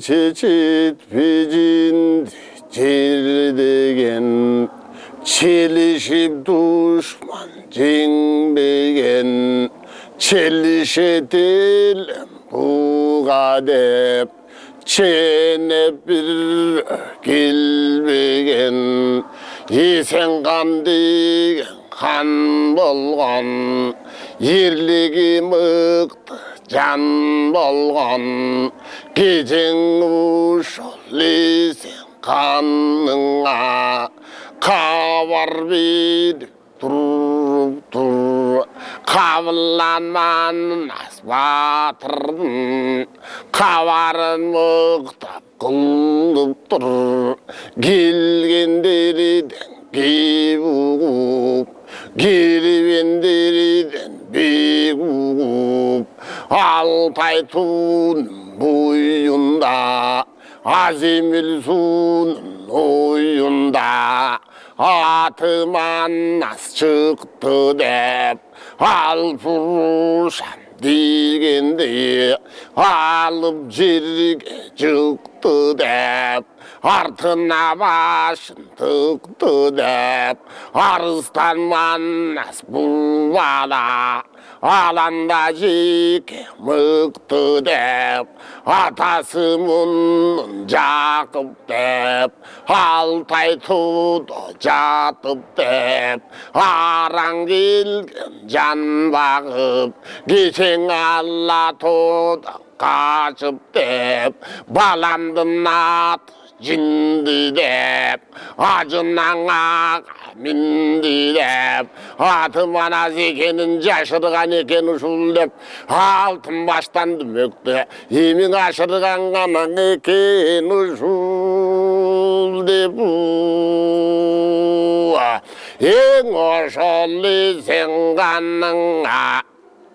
çeçit vicin cirdegen çelişip düşman cingdegen çelişetil bu gadep çenep bir gilbegen yesen kan degen kan bolgan yerligi mıktı can bolgan gecen uşolisen kanыңа kavar bir dur kabıllanman asbatırdın kavarın mıktap kılıp dur gelgenderiden gebugup gelbenderiden begugup Altay tuğunun boyunda Azimil sunun oyunda Atıman nas çıktı dep Alpuruşam degende alıp jerge çıktı dep Artına başın tıktı dep Arıstanman nas bulvala Alanda jeke mıktı dep Atası munun jakıp dep Altay tuğdu jatıp dep Aran gelgen can bakıp Geçen alla tuğdu kaçıp dep Balamdın atı cindi dep Acından ağa mindi dep Atım ana zekenin caşırgan eken uşul dep Altın baştan dümöktü Emin aşırgan anan eken uşul dep En oşol sen kanыңа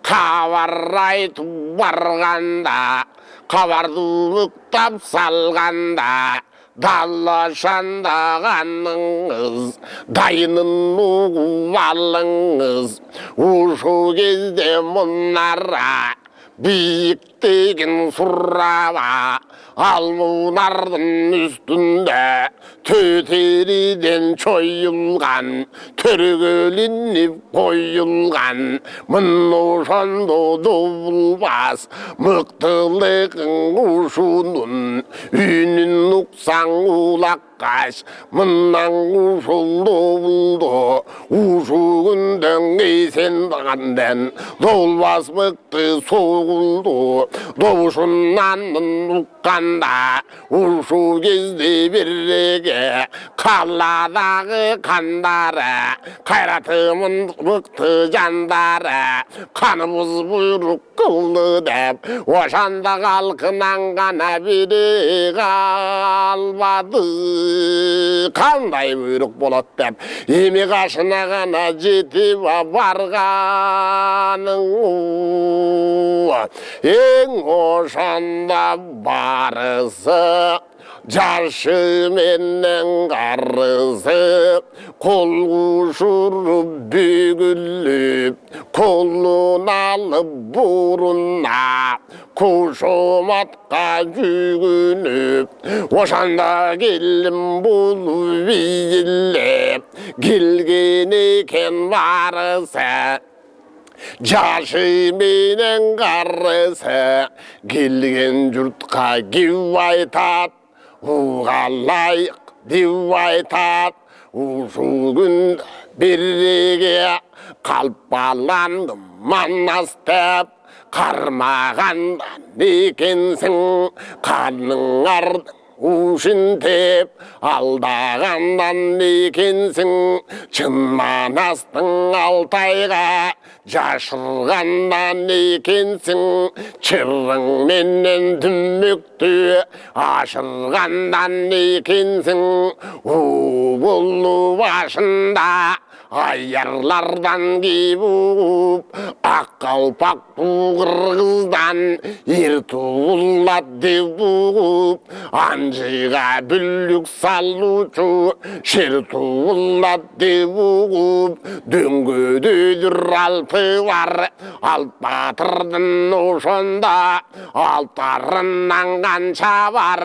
Kavar aytып barganda Kavardı mıktap salganda Dalaşandağanыңыз Dayının uğvalыңız Uşu кезде munara Biyiktegen surraba Al munardın üstünde Töteriden çoyulgan Törgölinip koyulgan Mın uşandı doğulmaz Mıktılığın uşunun Ünün nuksan ulakkaş Mınnan uşul doğuldu Uşuğundan esen dağından Doğulmaz mıktı soğuldu Doğuşundan nukkanda Uşu gezdi birrege Kalladağı kandara Kayratımın mıktı jandara Kanımız buyruk kıldı dep Oşanda kalkınan kana biri kalmadı Kanday buyruk bolat dep Emi kaşına kana jetip barganın En oşanda barısı Jarşı menden karısı Kol kuşurup bügülüp Kolun alıp buruna Kuşumatka jügünüp Oşanda gelin bulu biyillep Gelgen eken varısa Jaşı menen karısı Gelgen jurtka giv aytat Uğa layık div aytat Uşul gün birrege Kalpalandım manas dep Karmağandan ekensin Karnın ardın uşun tep Aldağandan ekensin Çın manastın Altayga Jaşırgandan ekensin Çırrın menden tümmüktü Aşırgandan ekensin Uğullu başında ayarlardan kibub Akkalpak bu kırgızdan irtuğullat devub Ancıga büllük sallucu şirtuğullat devub Döngüdüdür alpı var alt batırdın oşonda altarından kança var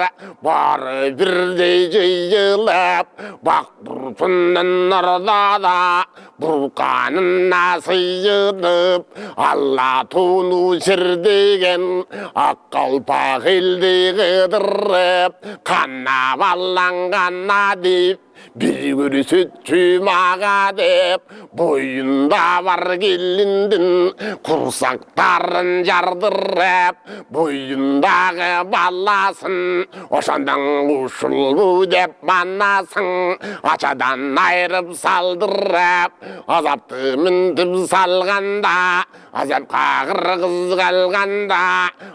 Barı birde cıyılıp bak burpunun orada da burkanına sıyılıp Allah tunu şirdegen akkalpak ildi gıdırıp kanna ballanganna deyip bir gürü sütçü mağa deyip boyunda var gelindin kursaktarın jardırıp boyundağı ballasın oşandan uşul bu dep manasın açadan ayrıp saldırıp azaptı mintip salganda azapka kırgız kalganda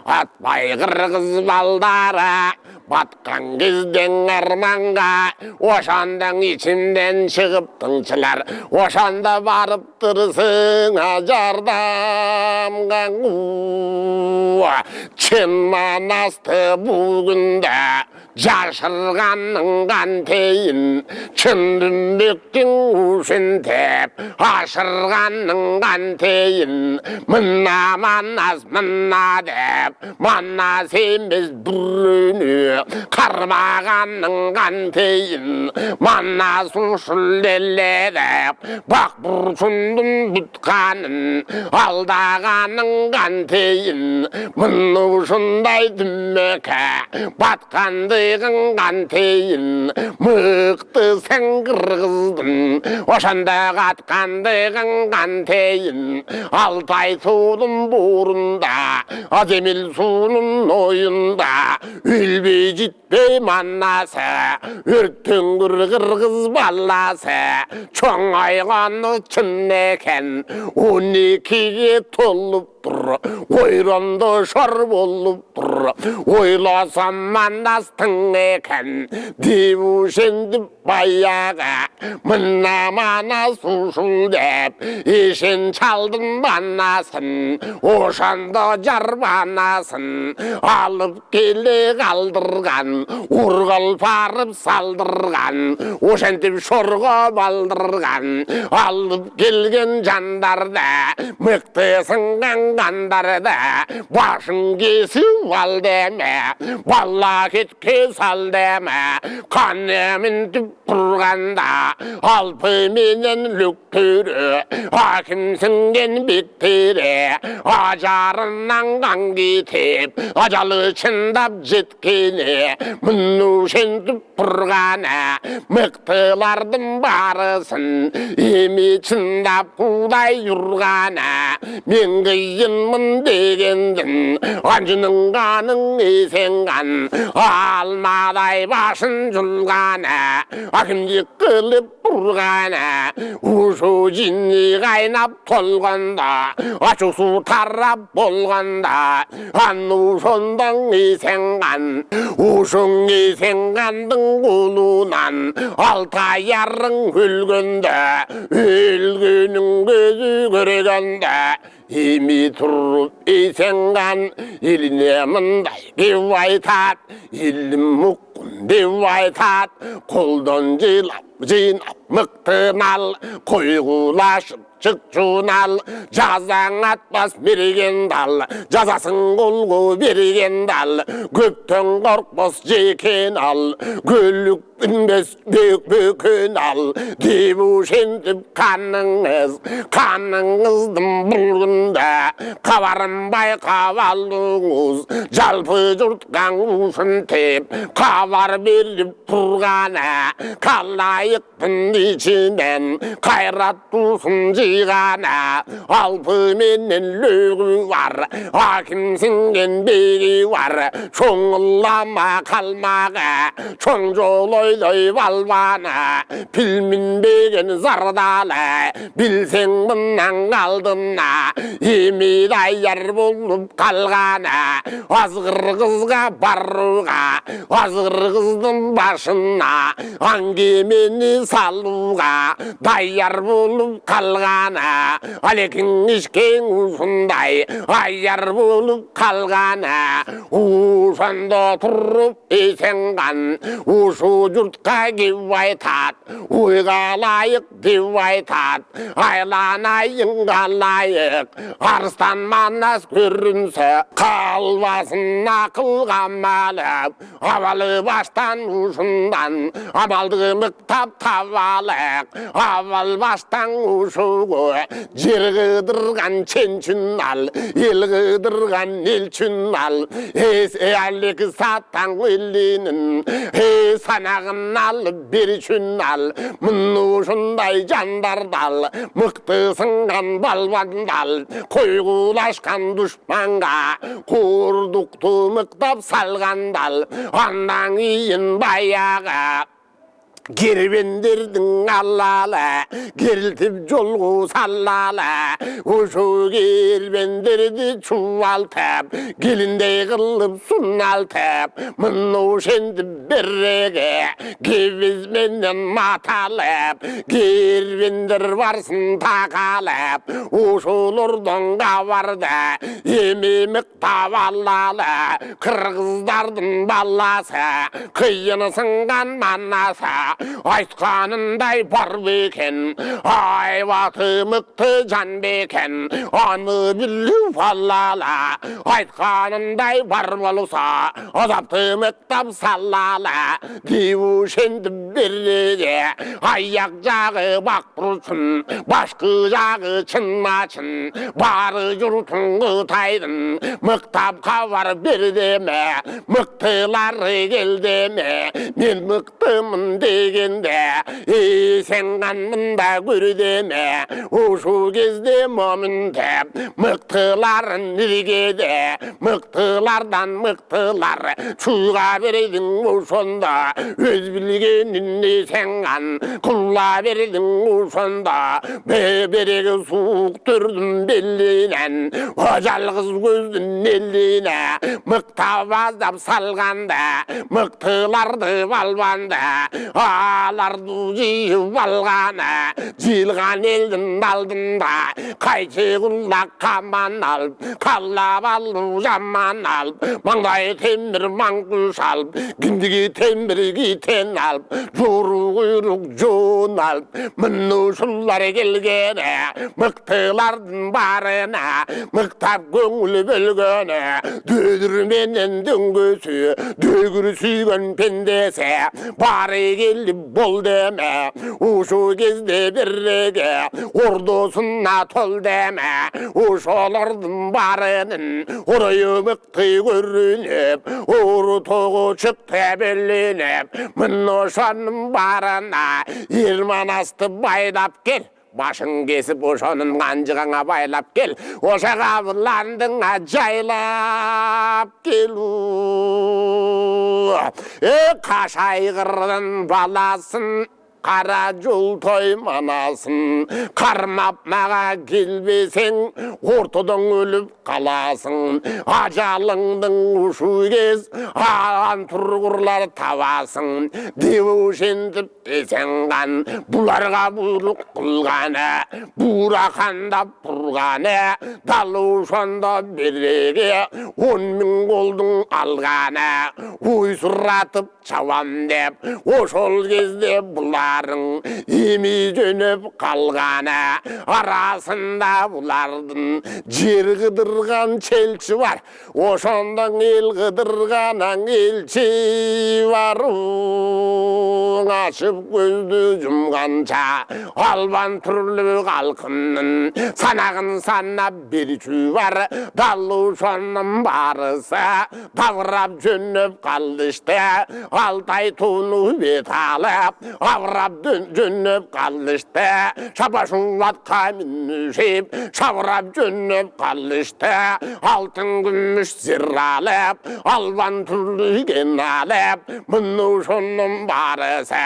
atpay kırgız baldara batkan gezden armanga oşandan içimden çıkıp tınçılar oşanda varıp tırsın acardam çın manastı bugünde Caşırganın ganteyin çın dümbüktün uşun tep aşırganın ganteyin mınna mannas mınna dep manna semiz bürünü karmağanın ganteyin manna suşul delle dep bak burçundun bütkanın aldağanın ganteyin mınna uşunday dümmeke batkandı Gantey'in mıktı sen kırgızdın oşanda katkandığın Gantey'in Altay suunun burunda Azemil suunun oyunda Ülbü citbey mannası Ürktün kırgız ballası Çoğun ayğanı çınleken 12'ye tolup dur Oyronda şar bolup dur Oylasam mannastın eken Divuşendip bayağı Mınna mana suşul dep İşin çaldın banasın Oşanda jar banasın Alıp geli kaldırgan Urgal parıp saldırgan Oşentip şorga baldırgan Alıp gelgen jandarda Mıktısın gandarda Başın kesi val deme Vallahi kesal deme Kannemin tüpürganda Alpı menen lüktürü Hakimsin gen biktiri Acarından kan gitip Acalı çındap jitkini Münuşen tüpürgana Mıktılardım barısın İmi çındap kuday yurgana Men kıyınmın degendin Ancının kanın esengan Almaday başın julgana Akimcik kılıp burgana Uşu cinni kaynap tolganda Açık su tarrap bolganda Annuşondan esengan Uşun esengandın kulunan Altay yarın hülgünde Hülgünün gözü görgende İmi turup esengan İline mınday devaytat İlim mukkun devaytat Koldan jinap mıktınal Koygulaşıp çıkçunal Cazan atmaz birigen dal Cazasın kolgu birigen dal Gökten korkmaz jeken al Göllük inmez bükün al Divuşentip kanınızdım bulgunda Kavarın bay kavallığız Jalpı jurtkan uşun tep Kavar berip turgana Kallayıktın içinden Kayrat duşun jigana Alpı menen lögü var Hakimsin gen begi var Çoğullama kalmaga Çoğun joloy ойлой балбана білмінбеген зардалы білсең мұнан алдына емей даяр болып қалғаны азғыр қызға баруға азғыр қыздың башына аңгемені салуға даяр болып қалғаны алекің ішкен ұсындай аяр болып қалғаны ушанда тұрып есенған ушу жұртқа кеп айтат ойға лайық деп айтат айланайынға лайық арыстан манас көрінсе қалбасын ақылға малып авалы баштан ушындан амалды мықтап табалық авал баштан ушуғы жер қыдырған ченчін ал ел қыдырған елчін ал әлік саттан өлінін санағын алып берчін ал мұны ұшындай жандардал мықты сынған балбандал қойғылашқан дұшманға қордықты мықтап салғандал андан кейін баяға кербендердің аллалы керілтіп жолғы саллалы ұшу кербендерді чуалтып келіндей қылып сұналтып мұны шенді берреге кебізменен маталып кербендер барсын тақалып ұшулырдың қаварды емемік тавалалы қырғыздардың баласы қиыны сынған манасы айтқанындай бар бекен айбаты мықты жан бекен аны білу фаллала айтқанындай бар болса азапты мықтап саллала деушенді берреге аяқ жағы бақ бұрсын башқы жағы чынмачын бары жұртын қытайдың мықтап хабар бердеме мықтылары келдеме мен мықтымын дегенде сенғанмында көрдеме ұшу кезде момындеп мықтыларын іргеде мықтылардан мықтылар шуға бердің ұшында өз білгеніне сенған құлла бердің ұшында берегі суық түрдің белінен жалғыз көздің еліне мықтап аздап салғанда мықтыларды балбанды аларды жиып алғаны жиылған елдің алдында қайчы құлақ қаман алып қалап алу жаман алып маңдай темір маңқұш алып кіндігі темір китен алып жору құйрық жон алып мұны шулар келгені мықтылардың барына мықтап көңіл бөлгені дөдірменен дөңгөсі дөгір сүйген пендесі бары келіп бол деме ұшу кезде берреге ордосына тол деме ұшолардың барының орайы мықты көрініп ұры тоғы шықты белініп мұны шоның барына ерманасты байлап кел башын кесіп ошоның қанжығаңа байлап кел ошаға бұландыңа жайлап келу қашайғырдың баласын қара жол тойманасын қармап маға келбесең ортадан өліп қаласың ажалыңдың ұшу кез аған тұрғырлар табасың деушентіп есенған бұларға бұйрық қылғаны бурақандап тұрғаны талушанда береге 10.000 қолдың алғаны ойсыратып чавам деп ошол кезде бұларың еми жөніп қалғаны арасында бұлардың жер қыдырған челчі бар ошондон ел қыдырғанан елчі бар ашып көзді жұмғанша албан түрлі қалқынның санағын санап берчү бар талушанның барысы таврап жөніп қалдышты алтай туну бет алып Шабырап жөніп қалышты, шабашулатқа мінушеп, шабырап жөніп қалышты, алтын күміш зиралып, албан түрліген алып, мұны шоным барысы,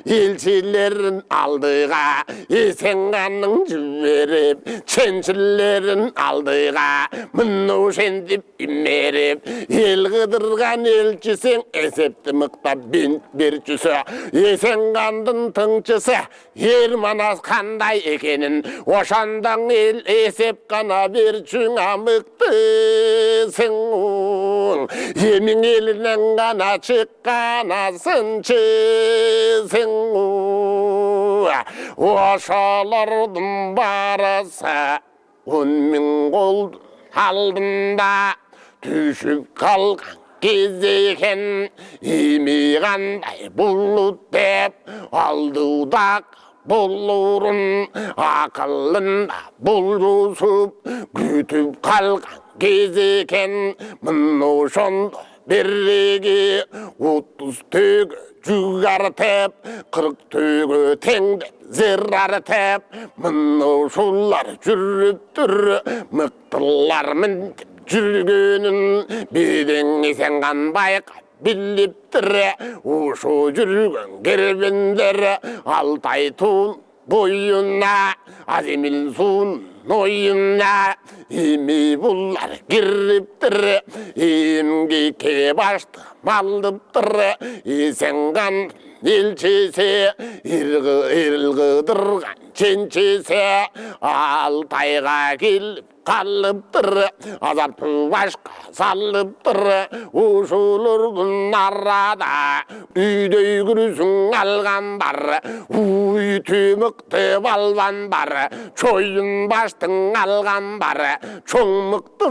елшілерін алдыға, есенғанның жіберіп, ченшілерін алдыға, мұны шендіп имеріп, ел қыдырған елшісен есепті мықтап бер жүсі, есенғандың тыңшысы, ер манас қандай екенін, ошандан ел есеп қана бер жүңа мықтысың ол, емің елінен ғана шыққанасыншы сен ол, ошалардың барысы, 10 мың қол алдында түшіп қалған кез екен, емей қандай бұлыт деп алдыдақ болурын, ақылында бұлжусып күтіп қалған кез екен, мұны шонда берреге 30 төгі жүк артып, 40 төгі теңдеп зер артып, мұны шулар жүріп тұр, мықтылар міндеп жүргенін беден есенған байқа біліп тұр, ұшу жүрген кербендер Алтай туын бойына, аземіл суын ойына, емей бұлар кіріп тұр, емге кебашты малдып тұр, есенған елшесе, ирғыдырған ченшесе, Алтайға келіп қалып тұр, азапты башқа салып тұр, ұшылырдың арада үйдей күрісің алған бар, үй түмікті балван бар, чойын баштың алған бар, чоң мықты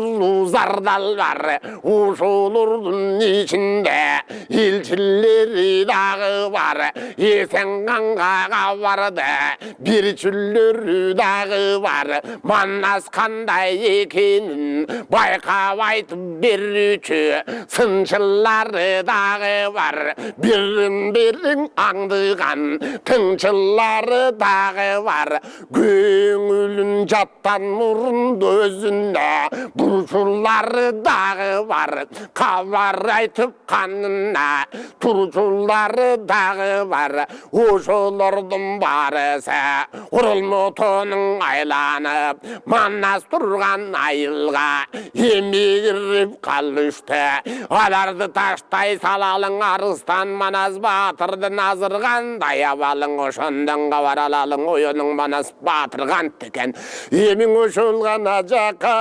зардал бар, ұшылырдың ішінде елшілері дағы бар, есенғанға барды, бір чүллері дағы бар, манас қандай екенін байқап айтып беруші, сыншылары дағы бар, бірін аңдыған тыңшылары дағы бар, көңілін жаттан мұрын өзіне бұршылары дағы бар, хабар айтып қанына тұршылары дағы бар, ошолардың барысы ұрылмұтының айланып, манас тұрған айылға емегіріп қалышты, аларды таштай салалың, арыстан манас батырды назырғандай абалың, ошондың қаваралалың, ойының манас батырған текен, емің ошолған ажаққа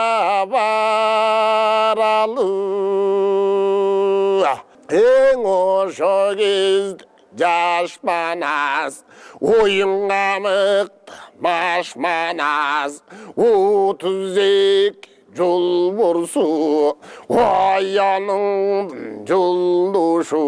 баралы. Ең ошо кезді жаш манас, ойынға мықты маш манас, 32 жыл бұрсу, ояның жұлдышу,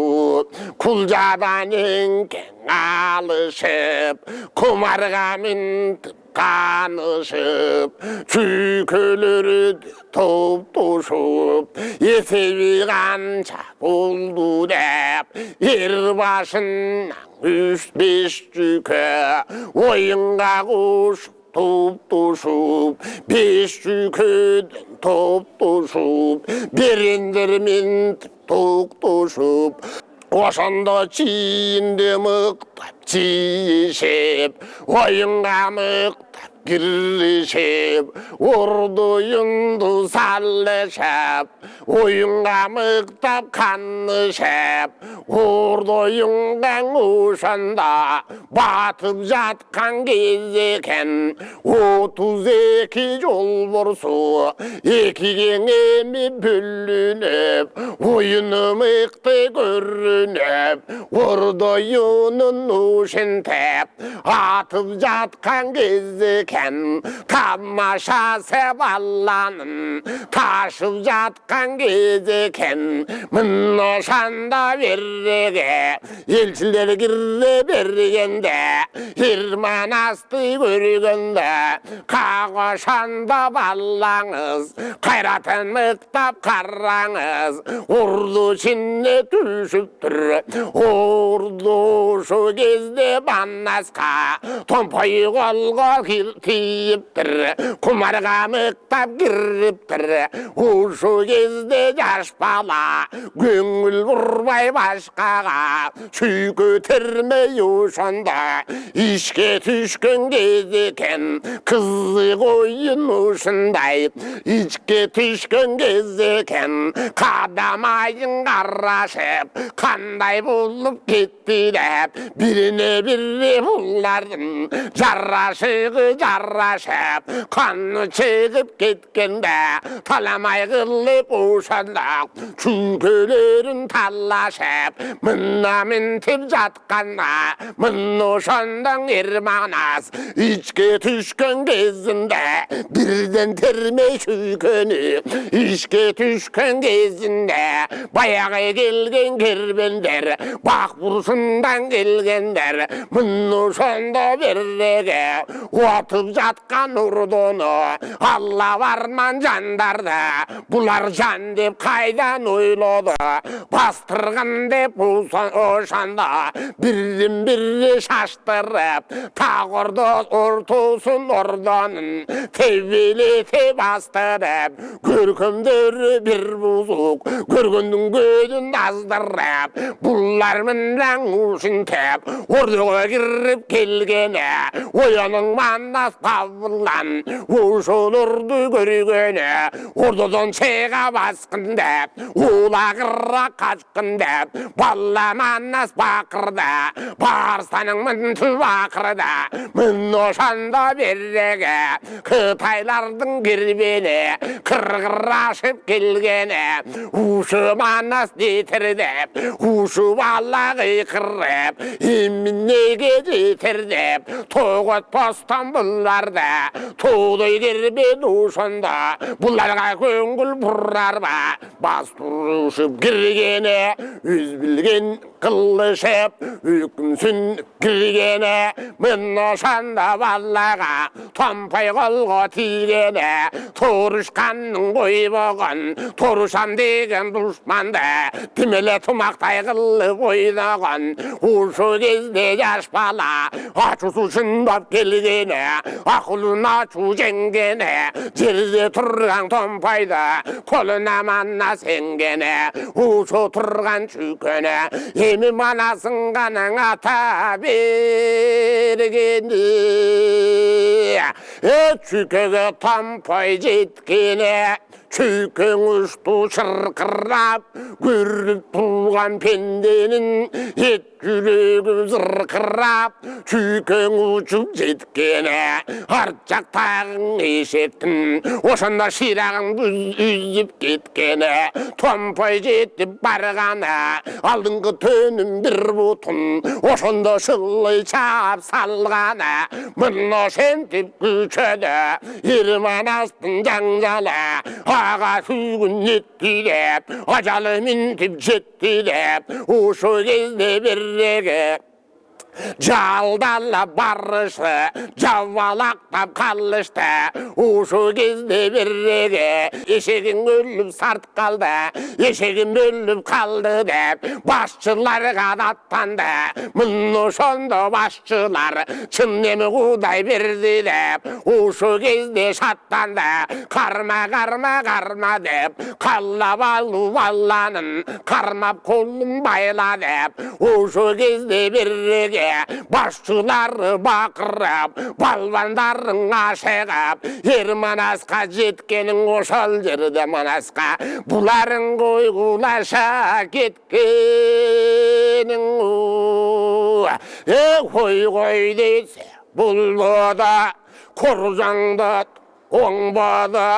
құлжадан енкен алышып, құмарға мінтіп қанышып, чүйкелері топ-тошып, есебі қанша болды деп, ер башынан 3-5 жүкі, ойынға қошып, топ-тошып, 5 жүкеден топ-тошып, берендермен топ-тошып, ошанда чиінде мықтап чиешеп, ойынға мықтап кірішеп, ұрды-ұйынды салышып, ойынға мықтап қанышып, ұрды-ұйынған ошанда батып жатқан кез екен, 32 жол бұрсу, екіген еме бөлініп, ойыны мықты көрініп, ұрды-ұйынын ошентеп, атып жатқан кез екен, екен тамашасы баланың ташып жатқан кез екен мін ошанда береге елшілер кіре бергенде Ерманасты көргенде қақ ошанда балаңыз қайратын мықтап қараңыз ұрды ішіне түшіп тұр ұрды шу кезде баннасқа томпай қолға тиіп тұр құмарға мықтап кіріп тұр ушу кезде жас бала көңіл бұрмай башқаға сүй көтермей ошанда ішке түшкен кез екен қызық ойын ушындай ішке түшкен кез екен қадамайын қарашып қандай болып кетті деп біріне бірі бұлардың жарашығы жарашып қаны шығып кеткенде таламай қылып ошанда чүңкелерін талашып мына мінтіп жатқанда мін ошандан Ерманас ішке түшкен кезінде бірден термей шүйкені ішке түшкен кезінде баяғы келген кербендер бақ бұрышындан келгендер мін ошанда береге отып жатқан ұрдыны алла барман жандарды бұлар жан деп қайдан ойлады бастырған деп ошанда бірден бірі шаштырып тағырды ортосын орданын тебелете бастырып көркемдері бір бұзық көргендің көзін аздырып бұлар мінләң ұшынтеп ордыға кіріп келгені ояның маннас табылан ошол ұрды көргені ордадан шеға басқын деп улағырра қашқын деп балла маннас бақырды барстаның мінті бақырды мін ошанда береге қытайлардың кербені қырғыр ашып келгені ушы манас детір деп ушы бала қиқырып емін неге жетір деп тоғыт постан бұларды тоғдай кербен ошанда бұларға көңіл бұрар ба бас тұрышып кіргені өз білген қылышып өкімсін кіргені мін ошанда балаға томпай қолға тигені торышқанның қой болған торышам деген дұшманды тимеле тұмақтай қылып ойнаған ушу кезде жас бала ашусу шындап келгені ақылын ашу жеңгені жерде тұрған томпайды қолына манна сенгені ушу тұрған шүйкені емі манасың ғаның ата бергені шүйкеге томпай жеткені шүйкең ұшты шырқырап көріп туған пенденің ет жүрегі зырқырап шүйкең ұшып жеткені арт жақтағың есеттің ошанда ширағың үзіп кеткені томпай жетіп барғаны алдыңғы төнім бір бұтын ошанда шылай чап салғаны мына шентіп күшеді Ерманастың жаңжалы аға сүйгін етті деп ажалы мінтіп жетті деп ошо кезде береге жалдала барышы жавалақтап қалышты ошо кезде береге ешегің өліп сарт қалды ешегім өліп қалды деп басшыларға аттанды мін ошондо басшылар чын неме құдай берді деп ошо кезде шаттанды қарма қарма қарма деп қалап алу балланын қармап қолын байла деп ошо кезде береге басшылары бақырып балбандарың ашығып Ерманасқа жеткенің ошол жерде Манасқа бұларың қойғылаша кеткенің қой десе бұлбада қоржаңда оңбада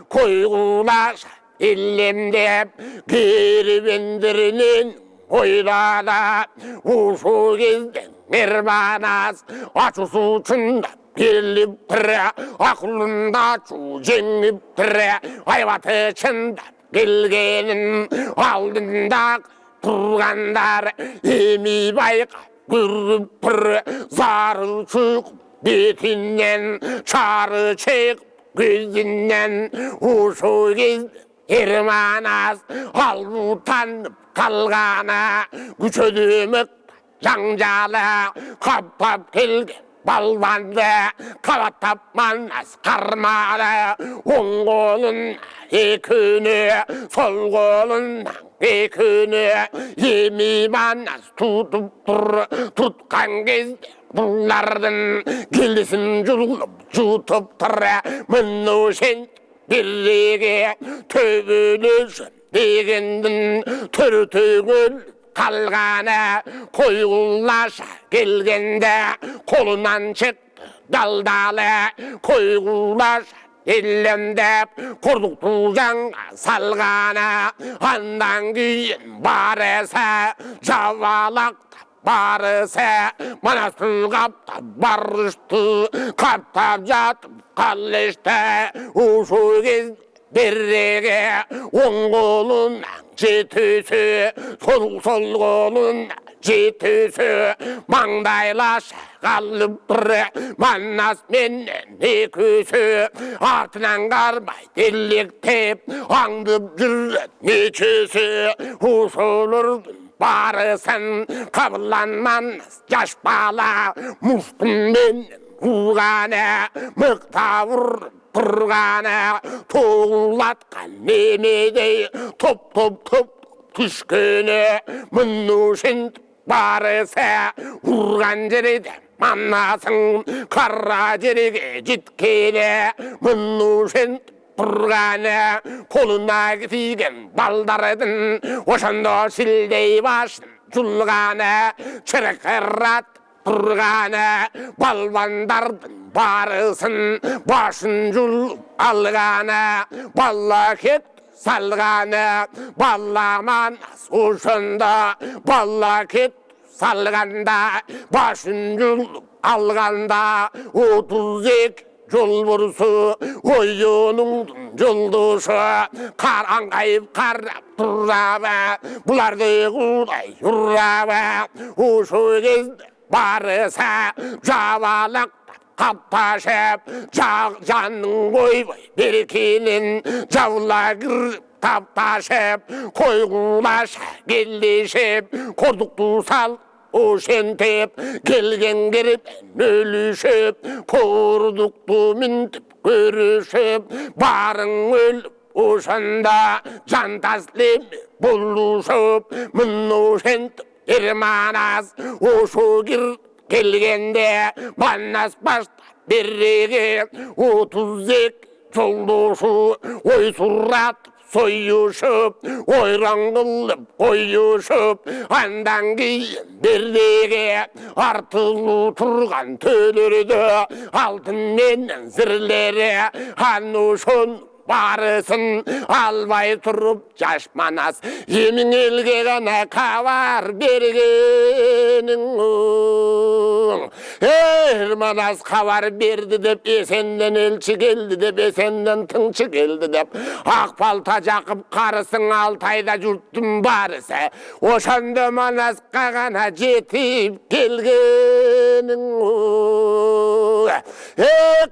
қойғылаша иллемдеп кербендерінен ойлада ушу кезде Ерманас ашусу чындап 빌립들에 아굴른다 주쟁립들에 아이와트 천다 길게는 알든다 불간다 이미 바이가 그르프르 사르 주고 비틴넨 차르 책 귀진넨 우소기 이르마나스 알루탄 갈가나 구초드먹 장자라 갑밥 길게 발반대 가와탑 만나스 가르마라 홍고는 이 그네 설고는 이 그네 이미 만나스 두두부르 둣간게 불나르든 길리슨 줄로 주톱터라 문노신 빌리게 퇴근을 비겐든 퇴르퇴근 갈가네 고이굴라사 길겐데 고르난 책 달달해 고이굴라사 일년대 고독부장 살가네 한당기인 말에서 자와락다 말에서 만화수갑다 마르스트 갑탑자트 갈레스테 우수기 베르게 원고는 지트스 소설고는 지트스 망다일라사 갈르브레 만났면 니크스 아트난가르바이 딜릭테 황급즈르 니치스 후소를 바르산 가블란 만나스 야시발라 무스푼면 우간에 먹다우르 불가나 토울lat간 네메데 톱톱톱 투스케네 문누신 바르세 우간제리데 만나성 가라제리게 짓케네 문누신 불가네 고르나게 디겐 발다레든 오산도 실데이 바신 줄가네 체레케랏 불가네 발반다르든 바르슨 바신 줄 알가네 발라켓 살가네 발라만 오선다 발라켓 살간다 바신 줄 알간다 오두색 졸버스 오요는 졸도서 가랑가입 가랍 불라바 불라르구다 유라바 오소게 바르사 자와락 갑파셰 자잔고이 비리키는 자울라그 갑파셰 고이구마샤 길리셰 고독두살 오센텝 길갱게립 늘리셰 고르둑두민텝 그르셰 바릉을 오산다 잔다슬립 볼루섭 문노센텝 이르마나스 오소길 길겐데 만나스 바스타 비리게 오투색 졸도수 오이수랏 소유섭 오이랑글럽 오유섭 안당기 비리게 아르틀루 turgan töleride altın menden zirlere hanuşun barısın albay turup yaşmanas yemin elgene kavar bergenin Ermanas kavar berdi dep esenden elçi geldi dep esenden tınçı geldi dep akpalta jakıp karısın Altayda jurttum barısa oşanda manas kagana jetip gelgenin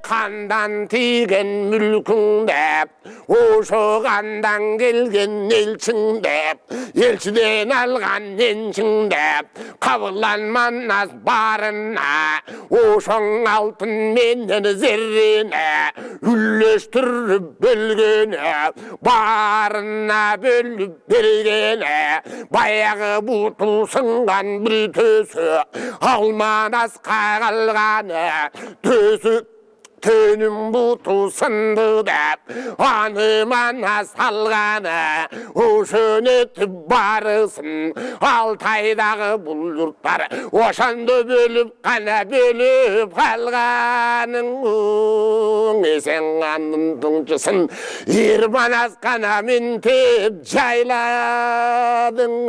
kandan tigen mülkün dep oşo kandan gelgen elçin dep elçiden algan ençin dep kabırlanmanas barına oşon altın menden zerrine ülleştirip bölgene barına bölüp bergene bayağı butu sıngan bir tösü almanas kagalgane tösü Tönüm butu sındı dep anımana salgana uşun etip barısın Altaydağı bul yurtlar oşandı bölüp kana bölüp kalganın esen kanın tıngçısın irmanas kana mintep jayladın